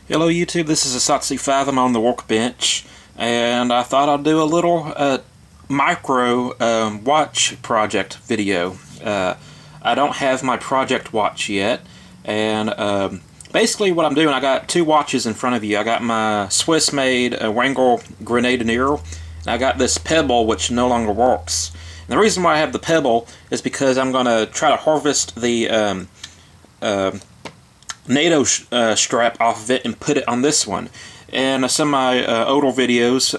Hello YouTube, this is Asatsi 5. I'm on the workbench, and I thought I'd do a little micro watch project video. I don't have my project watch yet, and basically what I'm doing, I got two watches in front of you. I got my Swiss-made Wangle Grenadier, and I got this Pebble which no longer works. And the reason why I have the Pebble is because I'm going to try to harvest the NATO strap off of it and put it on this one. And some of my older videos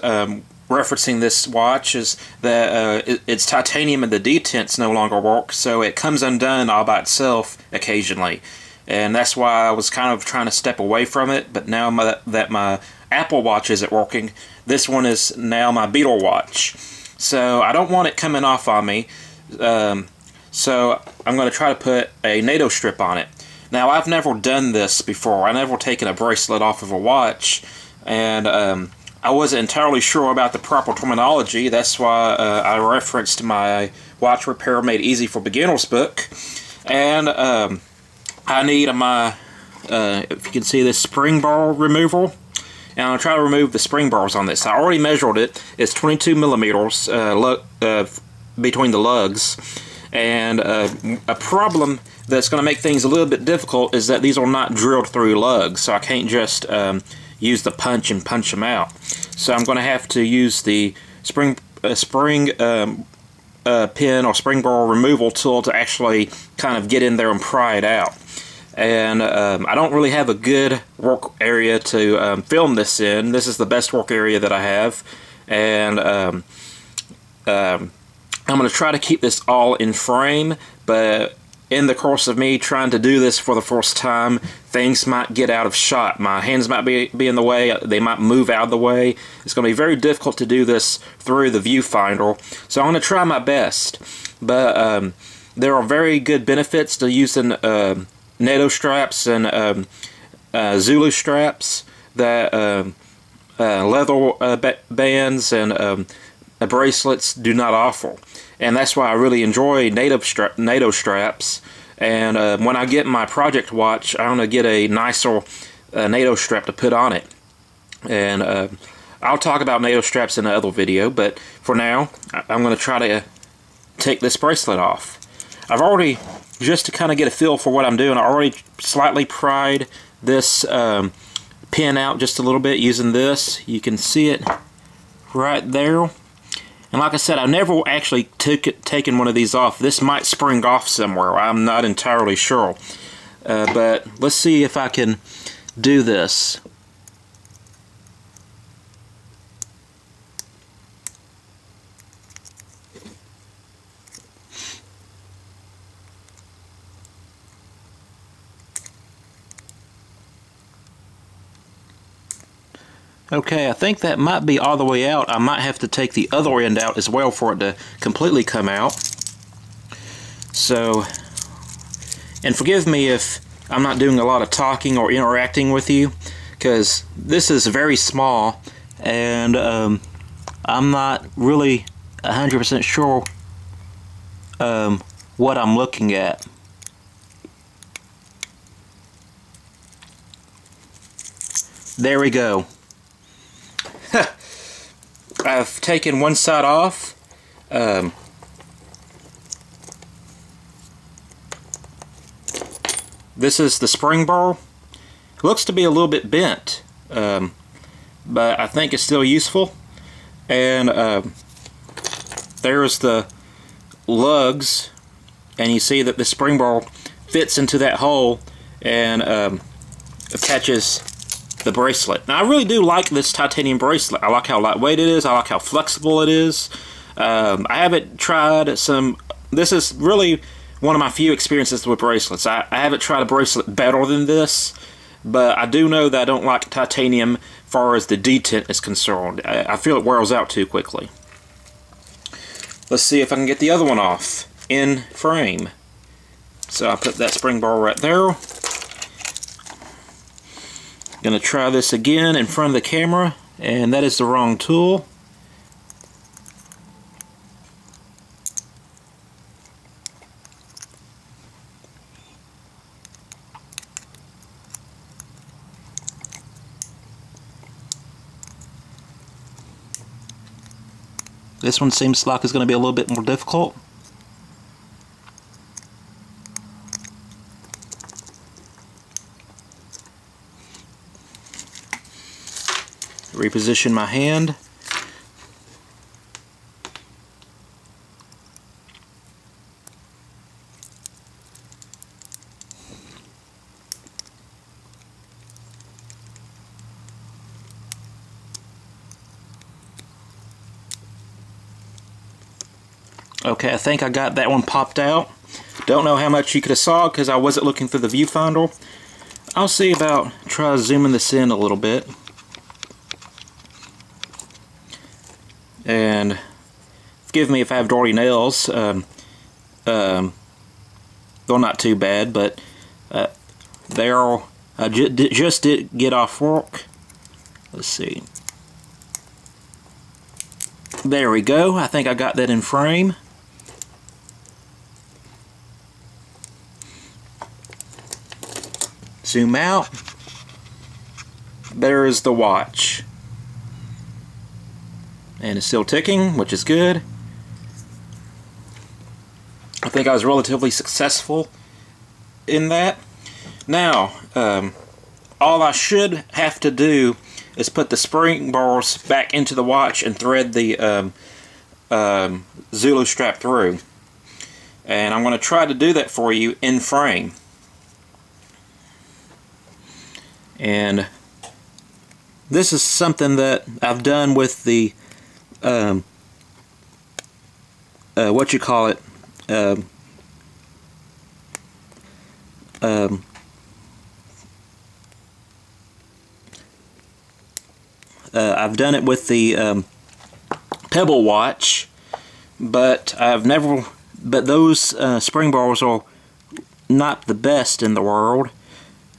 referencing this watch is that it's titanium and the detents no longer work, so it comes undone all by itself occasionally. And that's why I was kind of trying to step away from it, but now that my Apple Watch isn't working, this one is now my Beetle watch. So I don't want it coming off on me, so I'm going to try to put a NATO strip on it. Now, I've never done this before. I've never taken a bracelet off of a watch, and I wasn't entirely sure about the proper terminology. That's why I referenced my Watch Repair Made Easy for Beginners book. And I need my, if you can see this, spring bar removal. And I'm going to try to remove the spring bars on this. I already measured it. It's 22 millimeters between the lugs. And a problem that's going to make things a little bit difficult is that these are not drilled through lugs, so I can't just use the punch and punch them out. So I'm going to have to use the spring pin or spring bar removal tool to actually kind of get in there and pry it out. And I don't really have a good work area to film this in. This is the best work area that I have, and I'm going to try to keep this all in frame, but in the course of me trying to do this for the first time, things might get out of shot. My hands might be in the way, they might move out of the way. It's going to be very difficult to do this through the viewfinder, so I'm going to try my best. But there are very good benefits to using NATO straps and Zulu straps that leather bands and bracelets do not offer. And that's why I really enjoy NATO straps. And when I get my project watch, I'm going to get a nicer NATO strap to put on it. And I'll talk about NATO straps in another video, but for now, I'm going to try to take this bracelet off. I've already, just to kind of get a feel for what I'm doing, I already slightly pried this pin out just a little bit using this. You can see it right there. And like I said, I've never actually taken one of these off. This might spring off somewhere. I'm not entirely sure. But let's see if I can do this. Okay, I think that might be all the way out. I might have to take the other end out as well for it to completely come out. So, and forgive me if I'm not doing a lot of talking or interacting with you, because this is very small, and I'm not really 100% sure what I'm looking at. There we go. I've taken one side off. This is the spring bar. It looks to be a little bit bent, but I think it's still useful. And there's the lugs, and you see that the spring bar fits into that hole and attaches the bracelet. Now, I really do like this titanium bracelet. I like how lightweight it is. I like how flexible it is. I haven't tried some... This is really one of my few experiences with bracelets. I haven't tried a bracelet better than this, but I do know that I don't like titanium as far as the detent is concerned. I feel it wears out too quickly. Let's see if I can get the other one off in frame. So I'll put that spring bar right there. Gonna try this again in front of the camera, and that is the wrong tool. This one seems like it's going to be a little bit more difficult. Reposition my hand. Okay, I think I got that one popped out. Don't know how much you could have saw because I wasn't looking through the viewfinder. I'll see about try zooming this in a little bit. And forgive me if I have dirty nails. They're not too bad, but they're just did get off work. Let's see. There we go. I think I got that in frame. Zoom out. There is the watch. And it's still ticking, which is good. I think I was relatively successful in that. Now, all I should have to do is put the spring bars back into the watch and thread the Zulu strap through. And I'm going to try to do that for you in frame. And this is something that I've done with the what you call it, I've done it with the Pebble watch, but I've never. But those spring bars are not the best in the world.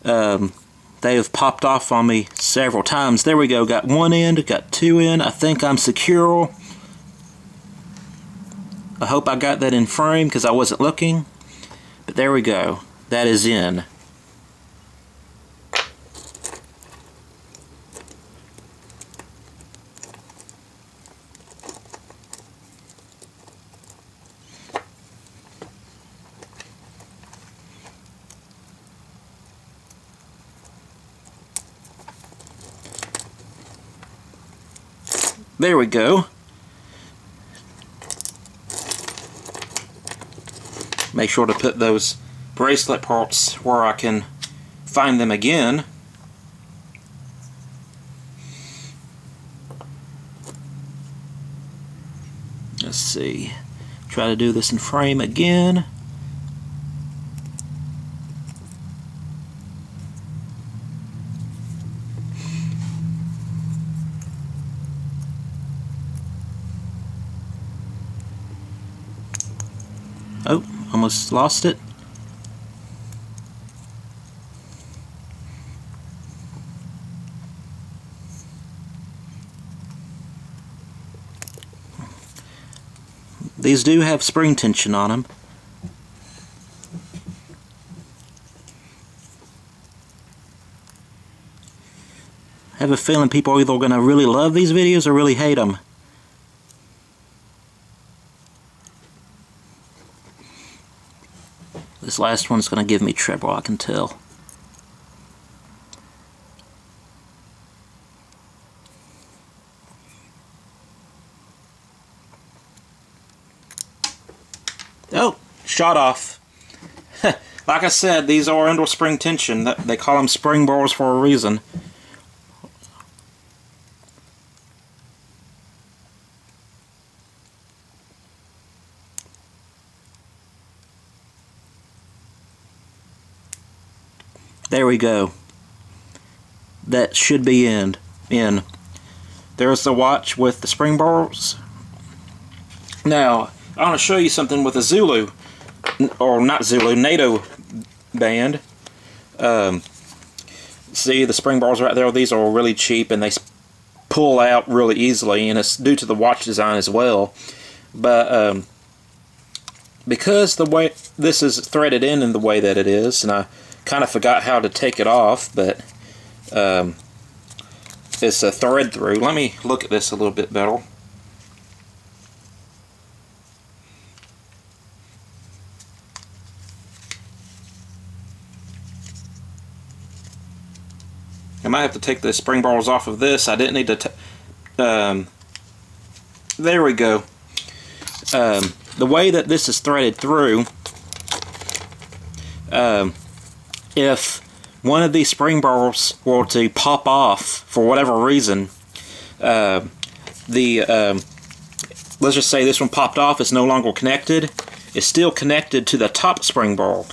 They have popped off on me several times. There we go. Got one end, got two in. I think I'm secure. I hope I got that in frame because I wasn't looking. But there we go. That is in. There we go. Make sure to put those bracelet parts where I can find them again. Let's see. Try to do this in frame again. Oh, almost lost it. These do have spring tension on them. I have a feeling people are either going to really love these videos or really hate them. This last one's going to give me trouble, I can tell. Oh, shot off. Like I said, these are under spring tension. They call them spring bars for a reason. There we go. That should be in. There's the watch with the spring bars. Now, I want to show you something with a Zulu, or not Zulu, NATO band. See the spring bars right there? These are really cheap and they pull out really easily, and it's due to the watch design as well. But because the way this is threaded in the way that it is, and I kind of forgot how to take it off, but it's a thread through. Let me look at this a little bit better. I might have to take the spring bars off of this. I didn't need to. There we go. The way that this is threaded through, if one of these spring bars were to pop off for whatever reason, let's just say this one popped off, it's no longer connected, it's still connected to the top spring bar.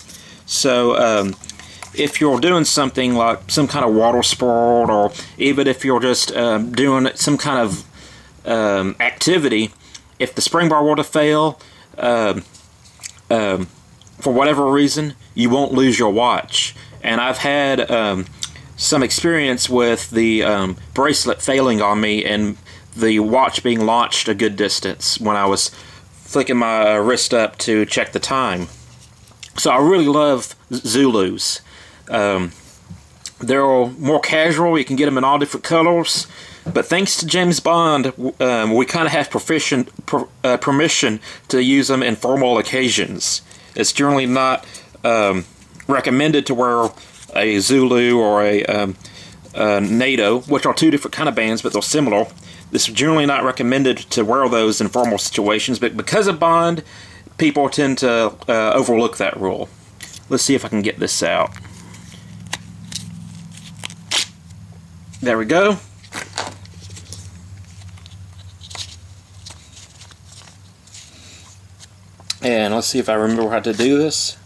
So if you're doing something like some kind of water sport, or even if you're just doing some kind of activity, if the spring bar were to fail, for whatever reason, you won't lose your watch. And I've had some experience with the bracelet failing on me and the watch being launched a good distance when I was flicking my wrist up to check the time. So I really love Zulus. They're more casual, you can get them in all different colors, but thanks to James Bond, we kind of have permission to use them in formal occasions. It's generally not recommended to wear a Zulu or a NATO, which are two different kind of bands, but they're similar. It's generally not recommended to wear those in formal situations, but because of Bond, people tend to overlook that rule. Let's see if I can get this out. There we go. And let's see if I remember how to do this.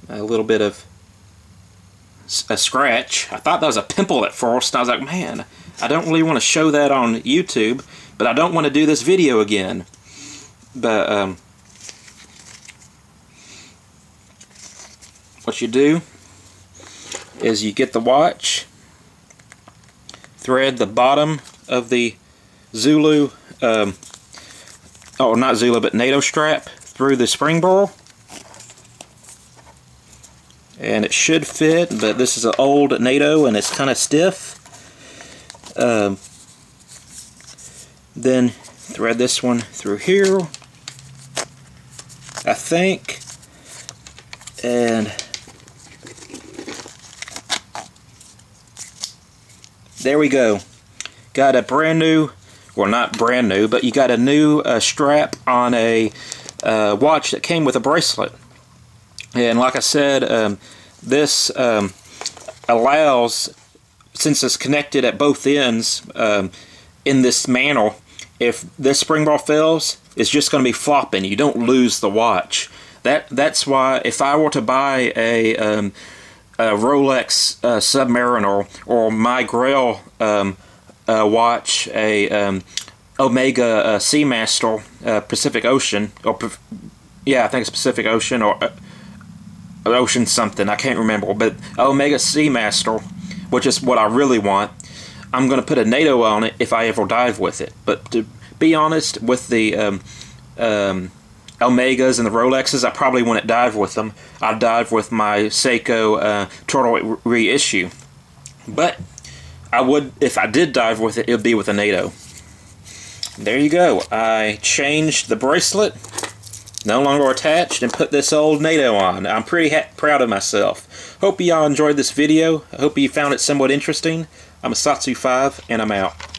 A little bit of a scratch. I thought that was a pimple at first. I was like, man, I don't really want to show that on YouTube, but I don't want to do this video again. But what you do is you get the watch, thread the bottom of the Zulu, oh, not Zulu, but NATO strap through the spring bar, and it should fit, but this is an old NATO and it's kind of stiff. Then thread this one through here, I think, and there we go. Got a brand new, well, not brand new, but you got a new strap on a watch that came with a bracelet. And like I said, this allows, since it's connected at both ends in this manner, if this spring bar fails, it's just going to be flopping. You don't lose the watch. That's why if I were to buy a Rolex Submariner or my Grail watch, a Omega Seamaster Pacific Ocean, or yeah, I think it's Pacific Ocean or Ocean something, I can't remember, but Omega Seamaster, which is what I really want, I'm going to put a NATO on it if I ever dive with it. But to be honest, with the Omegas and the Rolexes, I probably wouldn't dive with them. I'd dive with my Seiko Turtle reissue. But I would, if I did dive with it, it would be with a NATO. There you go. I changed the bracelet, no longer attached, and put this old NATO on. I'm pretty proud of myself. Hope y'all enjoyed this video. I hope you found it somewhat interesting. I'm Asatsu5, and I'm out.